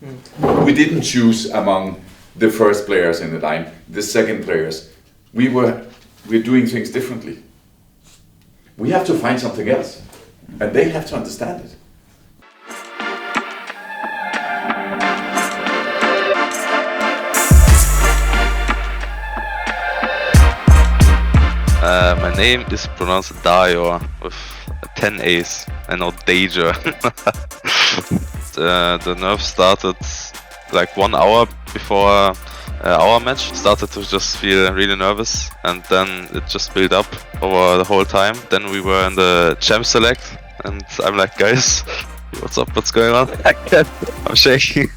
We didn't choose among the first players in the line, the second players. We're doing things differently. We have to find something else, and they have to understand it. My name is pronounced Dayo with 10 A's and not Danger. The nerve started like 1 hour before our match. Started to just feel really nervous, and then it just built up over the whole time. Then we were in the champ select, and I'm like, guys, what's up? What's going on? I'm shaking.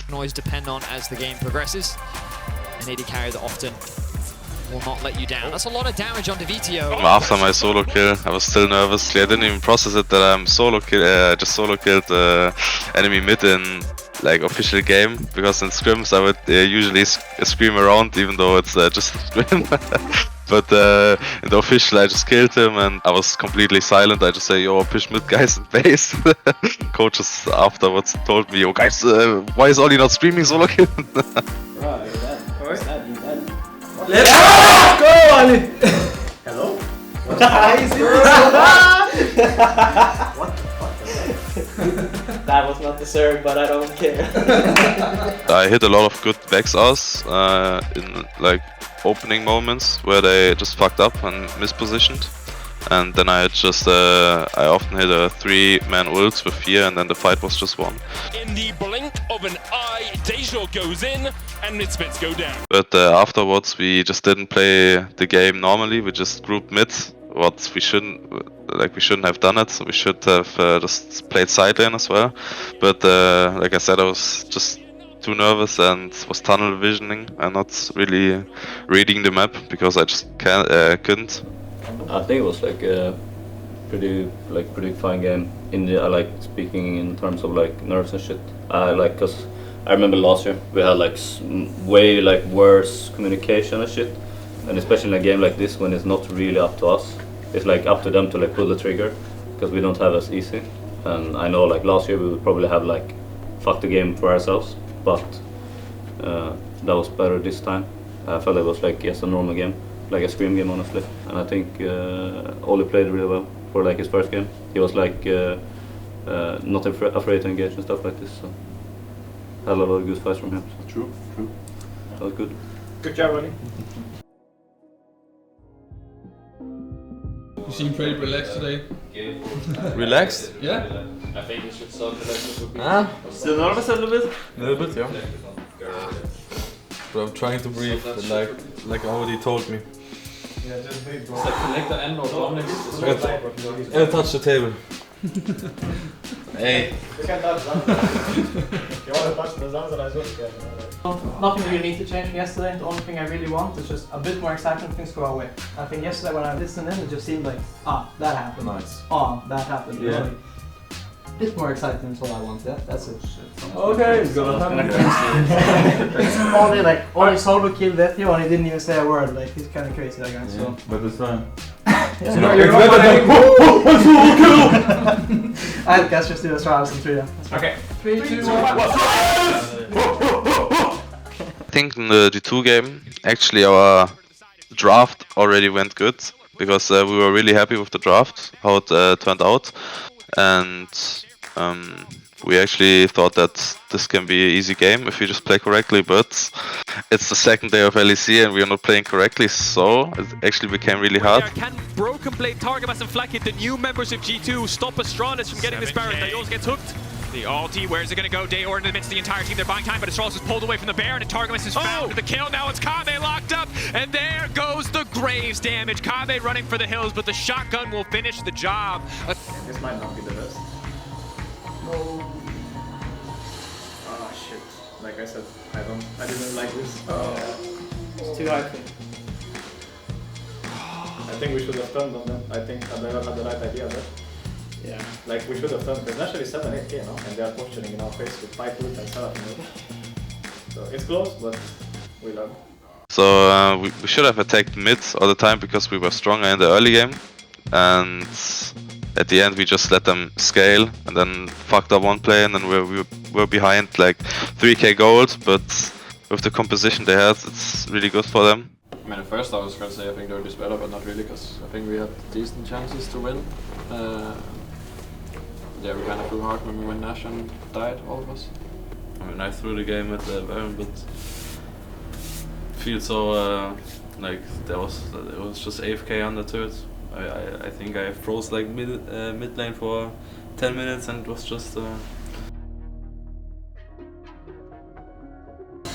Noise depend on as the game progresses. An AD carry that often will not let you down. That's a lot of damage onto VTO. After my solo kill, I was still nervous. I didn't even process it that I'm just solo killed enemy mid in like official game, because in scrims I would usually scream around even though it's just a scrim. But in the official I just killed him and I was completely silent. I just say, yo, push mid guys in base. Coaches afterwards told me, yo guys, why is Ollie not screaming solo kill? Let's go, Ollie! Hello? What the fuck? That was not deserved, but I don't care. I hit a lot of good backs in like opening moments where they just fucked up and mispositioned. And then I often hit a 3-man ult with fear, and then the fight was just won. In the blink of an eye, Deja goes in and Misfits go down. But afterwards we just didn't play the game normally. We just grouped mid. What we shouldn't have done it. We should have just played side lane as well. But like I said, I was just too nervous and was tunnel visioning and not really reading the map because I just couldn't. I think it was like a pretty fine game. I like speaking in terms of like nerves and shit. Cause I remember last year we had like way like worse communication and shit, and especially in a game like this when it's not really up to us, it's like up to them to like pull the trigger, because we don't have as easy. And I know like last year we would probably have like fucked the game for ourselves, but that was better this time. I felt it was like a normal game. Like a scream game, honestly, and I think Oli played really well for like his first game. He was like not afraid to engage and stuff like this. So had a lot of good fights from him. So. True. That was good. Good job, Oli. You seem pretty relaxed today. Relaxed? Yeah. I think you should start relaxing. Still nervous a little bit? A little bit, yeah. But I'm trying to breathe, like already told me. It's like connect the end or dominate. And touch the table. Hey. Nothing really needs to change from yesterday. The only thing I really want is just a bit more excitement when things go away. I think yesterday when I listened in, it just seemed like, that happened. Nice. That happened. Yeah. Really. A bit more excitement is all I want. Yeah, that's it. Okay, it's Only solo killed that and he didn't even say a word. Like he's kind of crazy, that guy. So. But it's fine. It's better than I guess just do Astralis in 3. Yeah. Okay. 3, 2, 1. I think in the G2 game, actually our draft already went good, because we were really happy with the draft, how it turned out. And we actually thought that this can be an easy game if you just play correctly, but it's the second day of LEC and we are not playing correctly, so it actually became really hard. Can Broken Blade, Targamas and Flack hit the new members of G2 stop Astralis from getting this Baron? Dayos gets hooked. The ulti, where's it gonna go? Dayor in the midst of the entire team, they're buying time, but Astralis is pulled away from the Baron and Targamas is found the kill. Now it's Kame locked up, and there goes the Graves damage. Kame running for the hills, but the shotgun will finish the job. This might not be the best. No. Ah, shit. Like I said, I didn't like this. It's too high for me. I think we should have turned on them. I think Adela had the right idea there. Yeah. Like we should have turned. There's actually 7-8k now, and they are posturing in our face with 5 ult and 7 ult. So it's close, but we learn. So we should have attacked mid all the time because we were stronger in the early game, and at the end we just let them scale and then fucked up one play, and then we were behind like 3k gold, but with the composition they had, it's really good for them. I mean, at first I was going to say I think they were just better, but not really, because I think we had decent chances to win. Yeah, we kind of flew hard when Nash and died, all of us. I mean, I threw the game at the Baron, but feel so like it was just AFK on the turret. I think I froze like mid lane for 10 minutes, and it was just.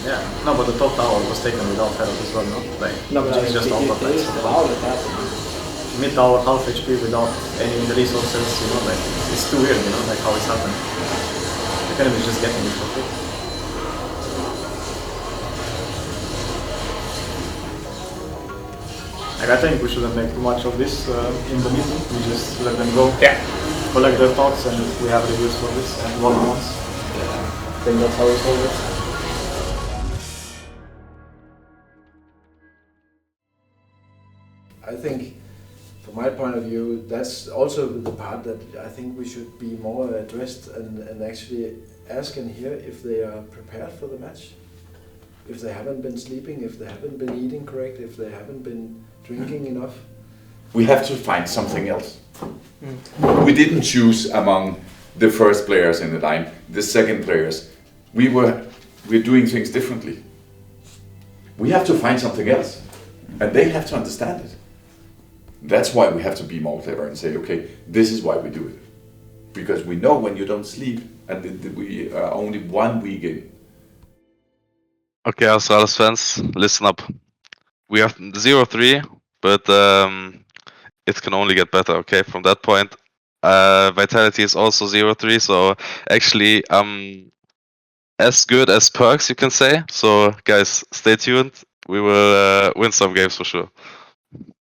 Yeah, no, but the top tower was taken without Herald as well, no? Like, No, but it's just auto attacks. Mid tower, half HP without any resources, you know, like, it's too weird, you know, like how it's happened. The enemy is just getting it for free. Like, I think we shouldn't make too much of this in the meeting, we just let them go. Yeah. Collect their thoughts, and we have reviews for this and one-on-ones. I think that's how we solve it. I think, from my point of view, that's also the part that I think we should be more addressed and actually ask and hear if they are prepared for the match. If they haven't been sleeping, if they haven't been eating correct, if they haven't been drinking enough. We have to find something else. We didn't choose among the first players in the line, the second players. We're doing things differently. We have to find something else, and they have to understand it. That's why we have to be more clever and say, okay, this is why we do it. Because we know when you don't sleep, and we are only 1 week in. Okay, Astralis fans, listen up. We have 0-3, but it can only get better, okay? From that point, Vitality is also 0-3, so actually as good as Perkz, you can say. So guys, stay tuned. We will win some games for sure.